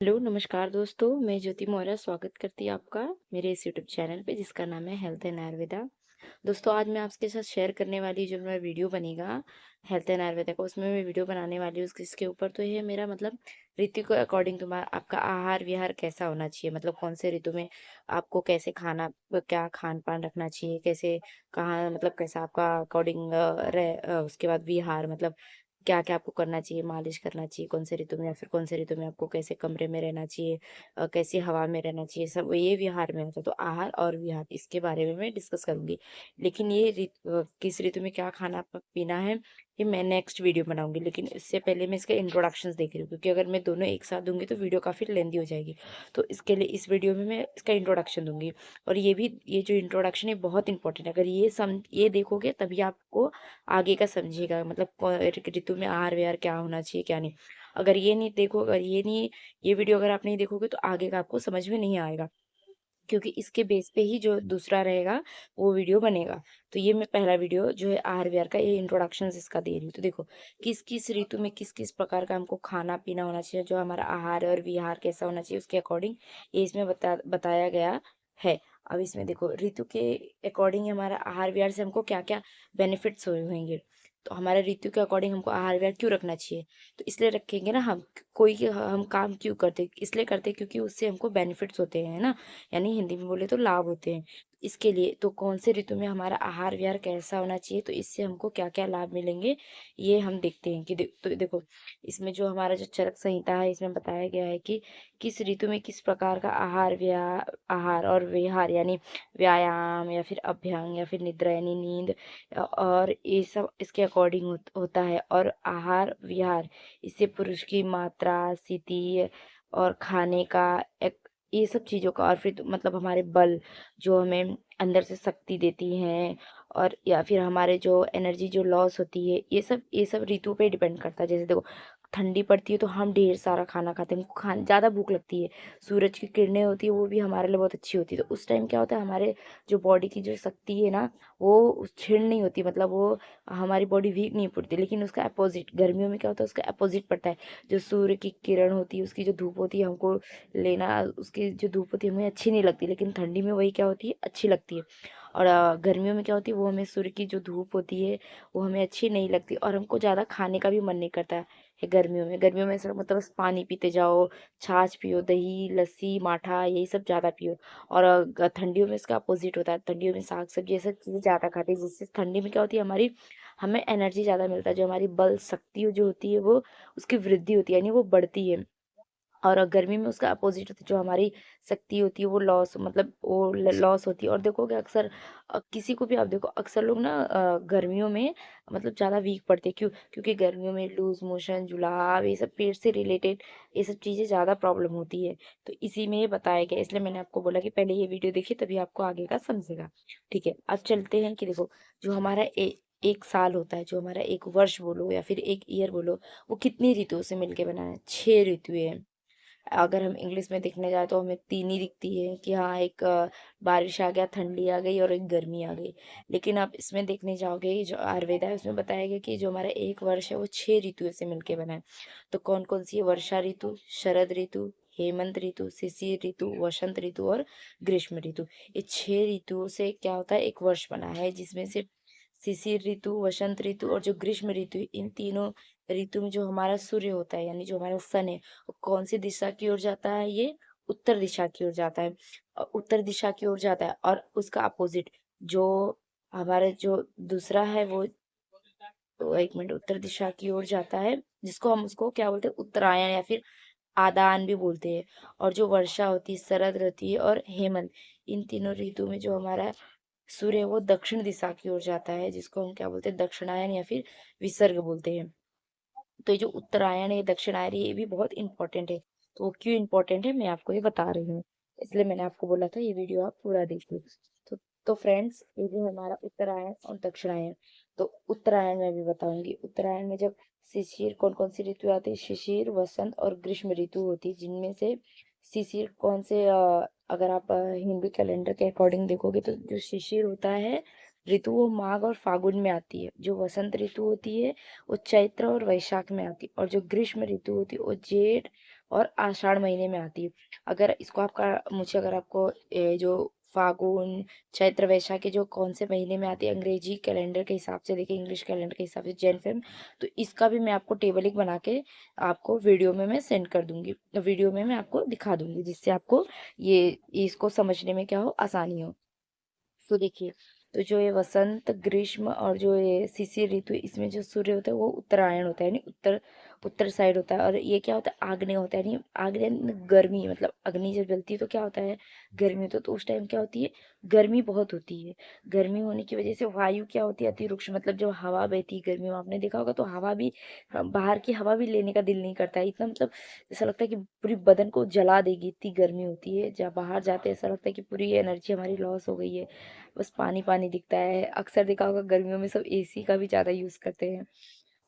Hello, नमस्कार दोस्तों। मैं ज्योति मौर्य स्वागत करती हूँ आपका मेरे इस यूट्यूब चैनल पे जिसका नाम है हेल्थ एंड आयुर्वेदा। दोस्तों, आज मैं आपके साथ शेयर करने वाली जो मेरा वीडियो बनेगा हेल्थ एंड आयुर्वेदा का, उसमें मैं वीडियो बनाने वाली हूँ इसके ऊपर। तो ये मेरा मतलब ऋतु के अकॉर्डिंग तुम्हारा आपका आहार विहार कैसा होना चाहिए, मतलब कौन से ऋतु में आपको कैसे खाना, क्या खान पान रखना चाहिए, कैसे कहाँ, मतलब कैसा आपका अकॉर्डिंग उसके बाद विहार मतलब क्या-क्या आपको करना चाहिए, मालिश करना चाहिए कौन से ऋतु में, या फिर कौन से ऋतु में आपको कैसे कमरे में रहना चाहिए, कैसी हवा में रहना चाहिए, सब ये विहार में होता है। तो आहार और विहार इसके बारे में मैं डिस्कस करूँगी। लेकिन ये किस ऋतु में क्या खाना पीना है, ये मैं नेक्स्ट वीडियो बनाऊँगी। लेकिन इससे पहले मैं इसके इंट्रोडक्शंस देख रही हूँ, क्योंकि अगर मैं दोनों एक साथ दूँगी तो वीडियो काफ़ी लेंदी हो जाएगी। तो इसके लिए इस वीडियो में मैं इसका इंट्रोडक्शन दूँगी। और ये जो इंट्रोडक्शन है बहुत इंपॉर्टेंट है। अगर ये देखोगे तभी आपको आगे का समझिएगा, मतलब ऋतु में आहार विहार क्या होना चाहिए क्या नहीं। अगर ये नहीं देखो, अगर ये नहीं, ये वीडियो अगर आप नहीं देखोगे तो आगे का आपको समझ में नहीं आएगा, क्योंकि इसके बेस पे ही जो दूसरा रहेगा वो वीडियो बनेगा। तो ये मैं पहला वीडियो जो है आहार विहार का, ये इंट्रोडक्शन इसका दे रही हूँ। तो देखो, किस किस ऋतु में किस किस प्रकार का हमको खाना पीना होना चाहिए, जो हमारा आहार और विहार कैसा होना चाहिए उसके अकॉर्डिंग ये इसमें बताया गया है। अब इसमें देखो, ऋतु के अकॉर्डिंग हमारा आहार विहार से हमको क्या क्या बेनिफिट्स होंगे। तो हमारे ऋतु के अकॉर्डिंग हमको आहार विहार क्यों रखना चाहिए, तो इसलिए रखेंगे ना हम। हम काम क्यों करते, इसलिए करते क्योंकि उससे हमको बेनिफिट्स होते हैं ना, यानी हिंदी में बोले तो लाभ होते हैं। इसके लिए तो कौन से ऋतु में हमारा आहार विहार कैसा होना चाहिए, तो इससे हमको क्या क्या लाभ मिलेंगे, ये हम देखते हैं। तो देखो, इसमें जो हमारा जो चरक संहिता है इसमें बताया गया है कि किस ऋतु में किस प्रकार का आहार और विहार, यानी व्यायाम या फिर अभ्यंग या फिर निद्रा यानी नींद, और ये सब इसके अकॉर्डिंग होता है। और आहार विहार इससे पुरुष की मात्रा, स्थिति और खाने का ये सब चीज़ों का, और फिर मतलब हमारे बल जो हमें अंदर से शक्ति देती हैं, और या फिर हमारे जो एनर्जी जो लॉस होती है, ये सब ऋतु पे डिपेंड करता है। जैसे देखो, ठंडी पड़ती है तो हम ढेर सारा खाना खाते हैं, हमको खान ज़्यादा भूख लगती है। सूरज की किरणें होती है वो भी हमारे लिए बहुत अच्छी होती है। तो उस टाइम क्या होता है, हमारे जो बॉडी की जो शक्ति है ना, वो क्षीण नहीं होती, मतलब वो हमारी बॉडी वीक नहीं पड़ती। लेकिन उसका अपोजिट गर्मियों में क्या होता है, उसका अपोजिट पड़ता है। जो सूर्य की किरण होती है, उसकी जो धूप होती है, हमको लेना, उसकी जो धूप होती है हमें अच्छी नहीं लगती। लेकिन ठंडी में वही क्या होती है, अच्छी लगती है। और गर्मियों में क्या होती है, वो हमें सूर्य की जो धूप होती है वो हमें अच्छी नहीं लगती, और हमको ज़्यादा खाने का भी मन नहीं करता है गर्मियों में सिर्फ मतलब बस पानी पीते जाओ, छाछ पियो, दही लस्सी माठा यही सब ज़्यादा पियो। और ठंडियों में इसका अपोजिट होता है, ठंडियों में साग सब्जी ये सब चीज़ें ज़्यादा खाते हैं, जिससे ठंडी में क्या होती है, हमारी हमें एनर्जी ज़्यादा मिलता है, जो हमारी बल शक्ति जो होती है वो उसकी वृद्धि होती है, यानी वो बढ़ती है। और गर्मी में उसका अपोजिट होता है, जो हमारी शक्ति होती है वो लॉस, मतलब वो लॉस होती है। और देखोगे अक्सर किसी को भी आप देखो, अक्सर लोग ना गर्मियों में मतलब ज़्यादा वीक पड़ते हैं। क्यों? क्योंकि गर्मियों में लूज मोशन, जुलाब, ये सब पेट से रिलेटेड ये सब चीज़ें ज़्यादा प्रॉब्लम होती है। तो इसी में ये बताया गया, इसलिए मैंने आपको बोला कि पहले ये वीडियो देखिए तभी आपको आगे का समझेगा। ठीक है, अब चलते हैं कि देखो, जो हमारा एक साल होता है, जो हमारा एक वर्ष बोलो या फिर एक ईयर बोलो, वो कितनी ऋतुओं से मिलके बना है, 6 ऋतुएं हैं। अगर हम इंग्लिश में देखने जाए तो हमें 3 ही दिखती है कि हाँ, एक बारिश आ गया, ठंडी आ गई और एक गर्मी आ गई। लेकिन आप इसमें देखने जाओगे, ये जो आयुर्वेदा है उसमें बताया गया कि जो हमारा एक वर्ष है वो 6 ऋतुओं से मिलके बना है। तो कौन कौन सी है? वर्षा ऋतु, शरद ऋतु, हेमंत ऋतु, शिशिर ऋतु, वसंत ऋतु और ग्रीष्म ऋतु। ये 6 ऋतुओं से क्या होता है, एक वर्ष बना है, जिसमें से शिशिर ऋतु, वसंत ऋतु और जो ग्रीष्म ऋतु, इन तीनों ऋतु में जो हमारा सूर्य होता है, यानी जो हमारा सन है, वो कौन सी दिशा की ओर जाता है, ये उत्तर दिशा की ओर जाता है। उत्तर दिशा की ओर जाता है, और उसका अपोजिट जो हमारा जो दूसरा है वो, तो एक मिनट, उत्तर दिशा की ओर जाता है, जिसको हम उसको क्या बोलते हैं, उत्तरायण या फिर आदान भी बोलते हैं। और जो वर्षा होती है, शरद ऋतु है और हेमंत, इन तीनों ऋतु में जो हमारा सूर्य है वो दक्षिण दिशा की ओर जाता है, जिसको हम क्या बोलते हैं, दक्षिणायन या फिर विसर्ग बोलते हैं। तो ये जो उत्तरायण है, दक्षिणायन, ये भी बहुत इंपॉर्टेंट है। तो वो क्यों इंपॉर्टेंट है मैं आपको ये बता रही हूँ, इसलिए मैंने आपको बोला था ये वीडियो आप पूरा देखिए। तो तो फ्रेंड्स, ये जो है हमारा उत्तरायण और दक्षिणायन। तो उत्तरायण में भी बताऊंगी, उत्तरायण में जब शिशिर, कौन कौन सी ऋतु आती है, शिशिर, वसंत और ग्रीष्म ऋतु होती है, जिनमें से शिशिर कौन से अगर आप हिंदू कैलेंडर के अकॉर्डिंग देखोगे तो जो शिशिर होता है ऋतु, वो माघ और फागुन में आती है। जो वसंत ऋतु होती है वो चैत्र और वैशाख में आती है। और जो ग्रीष्म ऋतु होती है वो जेठ, और आषाढ़ महीने में आती है। अगर इसको आपका मुझे अगर आपको जो फागुन, चैत्र, वैशाख के जो कौन से महीने में आती है अंग्रेजी कैलेंडर के हिसाब से, देखिए इंग्लिश कैलेंडर के हिसाब से जैन फेब, तो इसका भी मैं आपको टेबल एक बना के आपको वीडियो में मैं सेंड कर दूंगी, वीडियो में मैं आपको दिखा दूंगी, जिससे आपको ये इसको समझने में क्या हो, आसानी हो। तो देखिए, तो जो ये वसंत, ग्रीष्म और जो ये शिशिर ऋतु, इसमें जो सूर्य होता है वो उत्तरायण होता है, यानी उत्तर उत्तर साइड होता है। और ये क्या होता है, आग्नेय होता है, यानी आग्नेय यानी गर्मी, मतलब अग्नि जब जलती है तो क्या होता है, गर्मी होती है। तो उस टाइम क्या होती है, गर्मी बहुत होती है। गर्मी होने की वजह से वायु क्या होती है, अतिरुक्ष, मतलब जो हवा बहती है गर्मी में, आपने देखा होगा, तो हवा भी बाहर की हवा भी लेने का दिल नहीं करता है, इतना मतलब ऐसा लगता है कि पूरी बदन को जला देगी, इतनी गर्मी होती है। जब बाहर जाते हैं ऐसा लगता है कि पूरी एनर्जी हमारी लॉस हो गई है, बस पानी पानी दिखता है। अक्सर देखा होगा गर्मियों में सब एसी का भी ज़्यादा यूज़ करते हैं।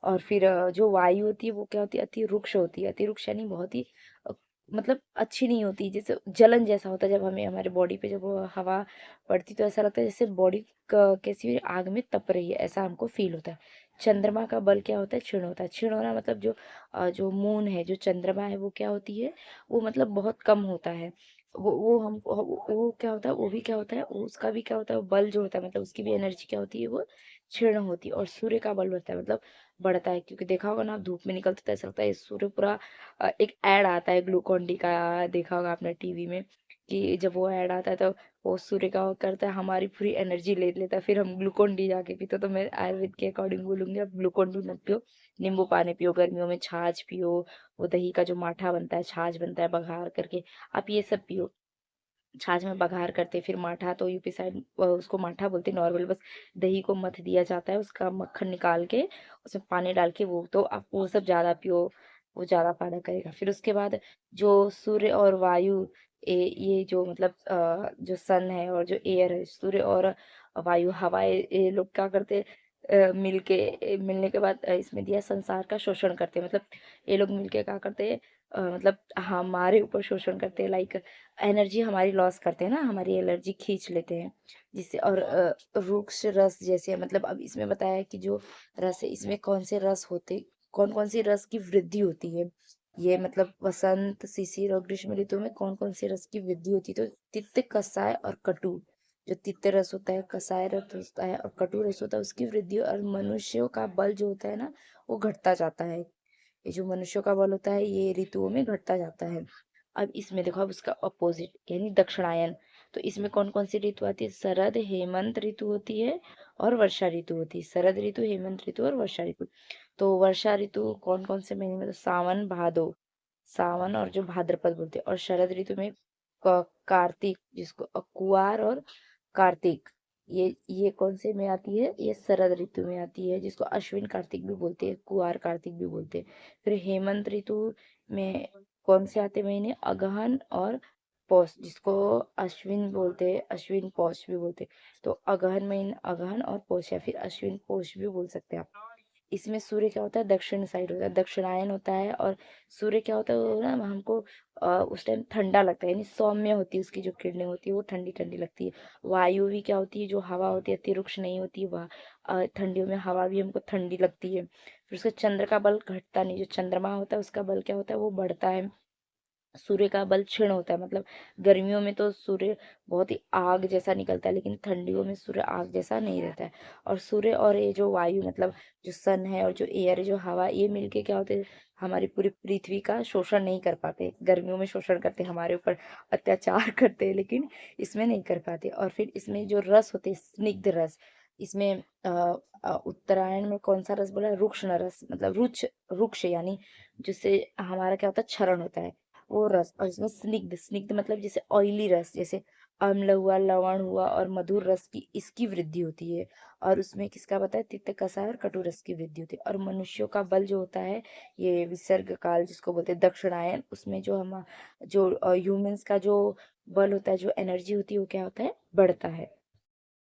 और फिर जो वायु होती है वो क्या होती है, अति रुक्ष होती है। अति रुक्ष यानी बहुत ही अ, मतलब अच्छी नहीं होती, जैसे जलन जैसा होता है। जब हमें हमारे बॉडी पे जब वो हवा पड़ती तो ऐसा लगता है जैसे बॉडी कैसी आग में तप रही है, ऐसा हमको फील होता है। चंद्रमा का बल क्या होता है, क्षीण होता है। क्षीण होना मतलब जो मून है, जो चंद्रमा है, वो क्या होती है, वो मतलब बहुत कम होता है। वो क्या होता है, वो भी क्या होता है, उसका भी क्या होता है, वो बल जो होता है, मतलब उसकी भी एनर्जी क्या होती है, वो क्षीण होती है। और सूर्य का बल बढ़ता है, मतलब बढ़ता है, क्योंकि देखा होगा ना, आप धूप में निकलते तो ऐसा लगता है सूर्य पूरा एक ऐड आता है ग्लूकॉन डी का, देखा होगा आपने टीवी में, कि जब वो ऐड आता है तो वो सूर्य का वो करता है, हमारी पूरी एनर्जी ले लेता है, फिर हम ग्लूकॉन डी जाके पीते। तो मैं आयुर्वेद के अकॉर्डिंग बोलूंगी, आप ग्लूकॉन डी मत पियो, नींबू पानी पियो, गर्मियों में छाछ पियो, वो दही का जो माठा बनता है, छाछ बनता है बघार करके, आप ये सब पियो। छाछ में बघार करते, फिर माठा तो यूपी साइड उसको माठा बोलते, नॉर्मल बस दही को मथ दिया जाता है, उसका मक्खन निकाल के उसमें पानी डाल के, वो तो आप वो सब ज़्यादा पियो, वो ज़्यादा फायदा करेगा। फिर उसके बाद जो सूर्य और वायु, ये जो मतलब जो सन है और जो एयर है, सूर्य और वायु हवा, ये लोग क्या करते, मिलने के बाद इसमें दिया संसार का शोषण करते हैं। मतलब ये लोग मिलके क्या करते हैं, मतलब हमारे ऊपर शोषण करते हैं, लाइक एनर्जी हमारी लॉस करते हैं ना, हमारी एनर्जी खींच लेते हैं, जिससे। और रुक्ष रस जैसे, मतलब अब इसमें बताया है कि जो रस है, इसमें कौन से रस होते, कौन कौन सी रस की वृद्धि होती है, ये मतलब वसंत, शिशिर और ग्रीष्म ऋतु में कौन कौन सी रस की वृद्धि होती है। तो तिक्त, कसाय और कटु, जो तिक्त रस होता है, कसाय रस होता है और कटु रस होता है, उसकी वृद्धि। और मनुष्यों का बल जो होता है ना, वो घटता जाता है। ये जो मनुष्यों का बल होता है, ये ऋतुओं में घटता जाता है। अब इसमें देखो, अब उसका अपोजिट यानी दक्षिणायन, तो इसमें कौन कौन सी ऋतु आती है, शरद, हेमंत ऋतु होती है और वर्षा ऋतु होती है। शरद ऋतु, हेमंत ऋतु और वर्षा ऋतु। तो वर्षा ऋतु कौन कौन से महीने में, तो सावन, भादो, सावन और जो भाद्रपद बोलते हैं। और शरद ऋतु में कार्तिक, जिसको कुआर और कार्तिक, ये कौन से में आती है, ये शरद ऋतु में आती है, जिसको अश्विन कार्तिक भी बोलते हैं, कुआर कार्तिक भी बोलते हैं। फिर हेमंत ऋतु में कौन से आते महीने, अगहन और पौष, जिसको अश्विन बोलते हैं, अश्विन पौष भी बोलते हैं। तो अगहन महीने, अगहन और पौष, या फिर अश्विन पौष भी बोल सकते हैं आप। इसमें सूर्य क्या होता है, दक्षिण साइड होता है, दक्षिणायन होता है। और सूर्य क्या होता है, वो ना हमको उस टाइम ठंडा लगता है, यानी सौम्य होती है, उसकी जो किरणें होती है वो ठंडी ठंडी लगती है। वायु भी क्या होती है, जो हवा होती है, अति रुक्ष नहीं होती, वह ठंडियों में हवा भी हमको ठंडी लगती है। फिर उसका चंद्र का बल घटता नहीं, जो चंद्रमा होता है उसका बल क्या होता है, वो बढ़ता है। सूर्य का बल क्षीण होता है, मतलब गर्मियों में तो सूर्य बहुत ही आग जैसा निकलता है, लेकिन ठंडियों में सूर्य आग जैसा नहीं रहता है। और सूर्य और ये जो वायु, मतलब जो सन है और जो एयर है, जो हवा, ये मिलके क्या होते हैं, हमारी पूरी पृथ्वी का शोषण नहीं कर पाते। गर्मियों में शोषण करते, हमारे ऊपर अत्याचार करते हैं, लेकिन इसमें नहीं कर पाते। और फिर इसमें जो रस होते हैं, स्निग्ध रस, इसमें उत्तरायण में कौन सा रस बोला है, रुक्ष रस, मतलब रुक्ष, रुक्ष यानी जिससे हमारा क्या होता है, क्षरण होता है, वो रस। और इसमें स्निग्ध, स्निग्ध मतलब जैसे ऑयली रस, जैसे अम्ल हुआ, लवण हुआ और मधुर रस की, इसकी वृद्धि होती है। और उसमें किसका बताया, तिक्त, कसाय और कटु रस की वृद्धि होती है। और मनुष्यों का बल जो होता है, ये विसर्ग काल जिसको बोलते हैं, दक्षिणायन, उसमें जो हम जो ह्यूमंस का जो बल होता है, जो एनर्जी होती है, वो क्या होता है, बढ़ता है।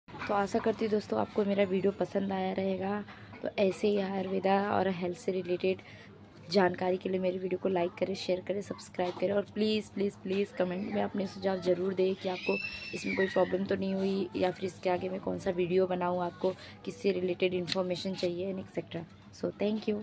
तो आशा करती हूँ दोस्तों आपको मेरा वीडियो पसंद आया रहेगा। तो ऐसे ही आयुर्वेदा और हेल्थ से रिलेटेड जानकारी के लिए मेरी वीडियो को लाइक करें, शेयर करें, सब्सक्राइब करें। और प्लीज़ प्लीज़ प्लीज़ कमेंट में अपने सुझाव ज़रूर दें कि आपको इसमें कोई प्रॉब्लम तो नहीं हुई, या फिर इसके आगे मैं कौन सा वीडियो बनाऊँ, आपको किससे रिलेटेड इन्फॉर्मेशन चाहिए and etcetera. So thank you.